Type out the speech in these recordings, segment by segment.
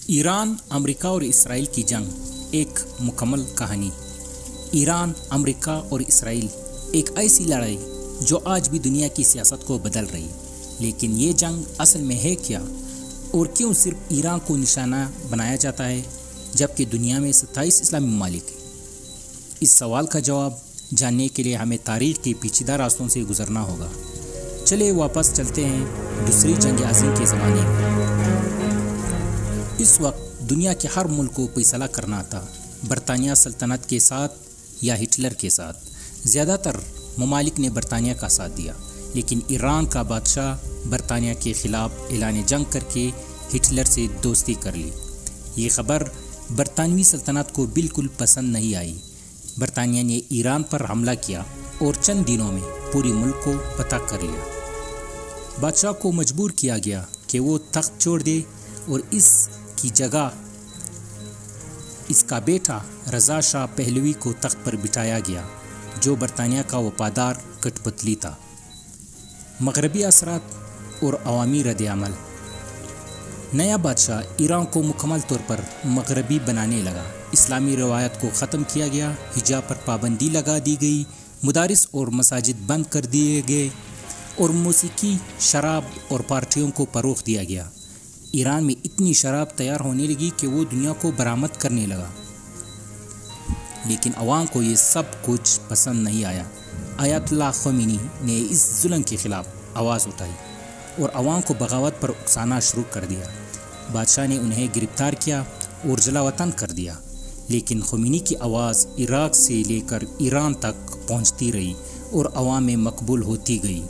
ایران، امریکہ اور اسرائیل کی جنگ ایک مکمل کہانی۔ ایران، امریکہ اور اسرائیل ایک ایسی لڑائی جو آج بھی دنیا کی سیاست کو بدل رہی ہے، لیکن یہ جنگ اصل میں ہے کیا اور کیوں صرف ایران کو نشانہ بنایا جاتا ہے جبکہ دنیا میں 27 اسلامی ممالک ہیں؟ اس سوال کا جواب جاننے کے لیے ہمیں تاریخ کے پیچیدہ راستوں سے گزرنا ہوگا۔ چلے واپس چلتے ہیں دوسری جنگ عظیم کے زمانے میں۔ اس وقت دنیا کے ہر ملک کو فیصلہ کرنا تھا، برطانیہ سلطنت کے ساتھ یا ہٹلر کے ساتھ۔ زیادہ تر ممالک نے برطانیہ کا ساتھ دیا، لیکن ایران کا بادشاہ برطانیہ کے خلاف اعلان جنگ کر کے ہٹلر سے دوستی کر لی۔ یہ خبر برطانوی سلطنت کو بالکل پسند نہیں آئی۔ برطانیہ نے ایران پر حملہ کیا اور چند دنوں میں پورے ملک کو فتح کر لیا۔ بادشاہ کو مجبور کیا گیا کہ وہ تخت چھوڑ دے اور اس کی جگہ اس کا بیٹا رضا شاہ پہلوی کو تخت پر بٹھایا گیا، جو برطانیہ کا وفادار کٹ پتلی تھا۔ مغربی اثرات اور عوامی رد عمل۔ نیا بادشاہ ایران کو مکمل طور پر مغربی بنانے لگا۔ اسلامی روایت کو ختم کیا گیا، حجاب پر پابندی لگا دی گئی، مدارس اور مساجد بند کر دیے گئے اور موسیقی، شراب اور پارٹیوں کو فروغ دیا گیا۔ ایران میں اتنی شراب تیار ہونے لگی کہ وہ دنیا کو برآمد کرنے لگا، لیکن عوام کو یہ سب کچھ پسند نہیں آیا۔ آیت اللہ خمینی نے اس ظلم کے خلاف آواز اٹھائی اور عوام کو بغاوت پر اکسانا شروع کر دیا۔ بادشاہ نے انہیں گرفتار کیا اور جلا وطن کر دیا، لیکن خمینی کی آواز عراق سے لے کر ایران تک پہنچتی رہی اور عوام میں مقبول ہوتی گئی۔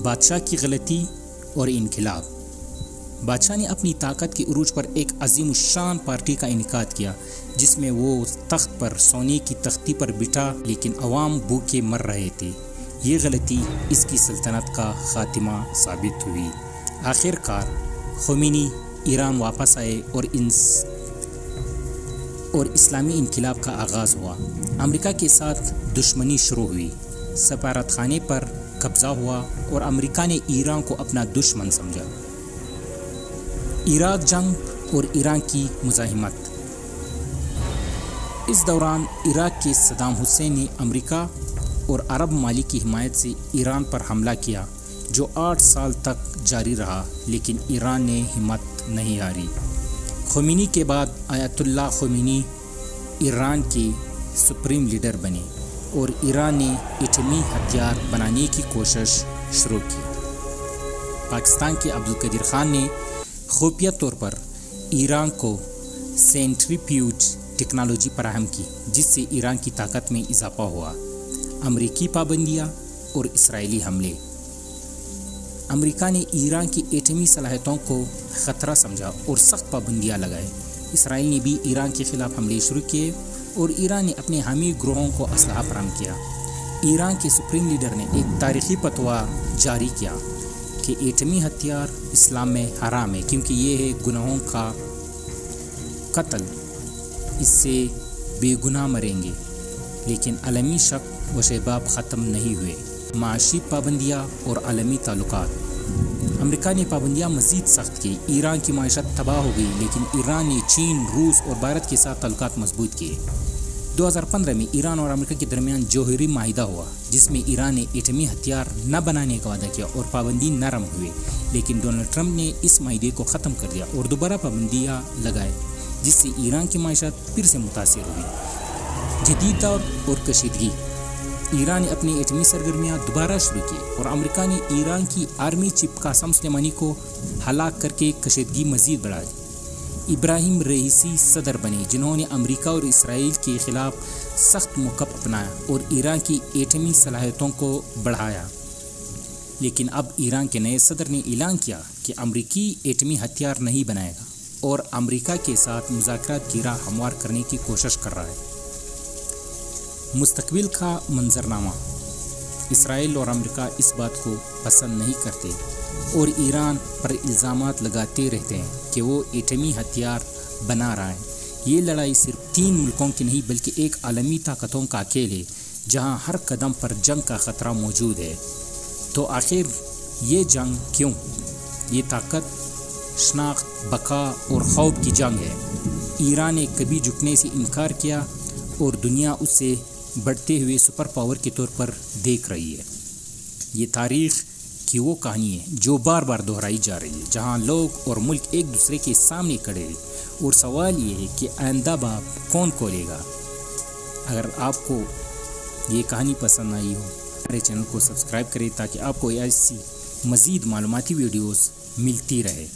بادشاہ کی غلطی اور انقلاب۔ بادشاہ نے اپنی طاقت کے عروج پر ایک عظیم الشان پارٹی کا انعقاد کیا، جس میں وہ تخت پر سونے کی تختی پر بٹھا، لیکن عوام بھوکے مر رہے تھے۔ یہ غلطی اس کی سلطنت کا خاتمہ ثابت ہوئی۔ آخر کار خمینی ایران واپس آئے اور اسلامی انقلاب کا آغاز ہوا۔ امریکہ کے ساتھ دشمنی شروع ہوئی، سفارت خانے پر قبضہ ہوا اور امریکہ نے ایران کو اپنا دشمن سمجھا۔ عراق جنگ اور ایران کی مزاحمت۔ اس دوران عراق کے صدام حسین نے امریکہ اور عرب ممالک کی حمایت سے ایران پر حملہ کیا، جو 8 سال تک جاری رہا، لیکن ایران نے ہمت نہیں ہاری۔ خمینی کے بعد آیت اللہ خمینی ایران کے سپریم لیڈر بنے اور ایران نے ایٹمی ہتھیار بنانے کی کوشش شروع کی۔ پاکستان کے عبدالقادر خان نے خفیہ طور پر ایران کو سینٹریفیوج ٹیکنالوجی فراہم کی، جس سے ایران کی طاقت میں اضافہ ہوا۔ امریکی پابندیاں اور اسرائیلی حملے۔ امریکہ نے ایران کی ایٹمی صلاحیتوں کو خطرہ سمجھا اور سخت پابندیاں لگائیں۔ اسرائیل نے بھی ایران کے خلاف حملے شروع کیے اور ایران نے اپنے حامی گروہوں کو اسلحہ فراہم کیا۔ ایران کے سپریم لیڈر نے ایک تاریخی فتویٰ جاری کیا کہ ایٹمی ہتھیار اسلام میں حرام ہے، کیونکہ یہ ہے گناہوں کا قتل، اس سے بے گناہ مریں گے۔ لیکن عالمی شک و شباب ختم نہیں ہوئے۔ معاشی پابندیاں اور عالمی تعلقات۔ امریکہ نے پابندیاں مزید سخت کی، ایران کی معیشت تباہ ہو گئی، لیکن ایران نے چین، روس اور بھارت کے ساتھ تعلقات مضبوط کیے۔ 2015 میں ایران اور امریکہ کے درمیان جوہری معاہدہ ہوا، جس میں ایران نے ایٹمی ہتھیار نہ بنانے کا وعدہ کیا اور پابندی نرم ہوئے، لیکن ڈونلڈ ٹرمپ نے اس معاہدے کو ختم کر دیا اور دوبارہ پابندیاں لگائے، جس سے ایران کی معیشت پھر سے متاثر ہوئی۔ جدید دور اور کشیدگی۔ ایران نے اپنی ایٹمی سرگرمیاں دوبارہ شروع کی اور امریکہ نے ایران کی آرمی چیف قاسم سلیمانی کو ہلاک کر کے کشیدگی مزید بڑھا دی۔ ابراہیم رئیسی صدر بنے، جنہوں نے امریکہ اور اسرائیل کے خلاف سخت موقف اپنایا اور ایران کی ایٹمی صلاحیتوں کو بڑھایا۔ لیکن اب ایران کے نئے صدر نے اعلان کیا کہ امریکی ایٹمی ہتھیار نہیں بنائے گا اور امریکہ کے ساتھ مذاکرات کی راہ ہموار کرنے کی کوشش کر رہا ہے۔ مستقبل کا منظرنامہ۔ اسرائیل اور امریکہ اس بات کو پسند نہیں کرتے اور ایران پر الزامات لگاتے رہتے ہیں کہ وہ ایٹمی ہتھیار بنا رہا ہے۔ یہ لڑائی صرف 3 ملکوں کی نہیں بلکہ ایک عالمی طاقتوں کا کھیل ہے، جہاں ہر قدم پر جنگ کا خطرہ موجود ہے۔ تو آخر یہ جنگ کیوں؟ یہ طاقت شناخت، بقا اور خوف کی جنگ ہے۔ ایران نے کبھی جھکنے سے انکار کیا اور دنیا اس سے بڑھتے ہوئے سپر پاور کے طور پر دیکھ رہی ہے۔ یہ تاریخ کی وہ کہانی ہے جو بار بار دہرائی جا رہی ہے، جہاں لوگ اور ملک ایک دوسرے کے سامنے کھڑے ہیں، اور سوال یہ ہے کہ آئندہ باب کون کھولے گا۔ اگر آپ کو یہ کہانی پسند آئی ہو، ہمارے چینل کو سبسکرائب کریں تاکہ آپ کو ایسی مزید معلوماتی ویڈیوز ملتی رہے۔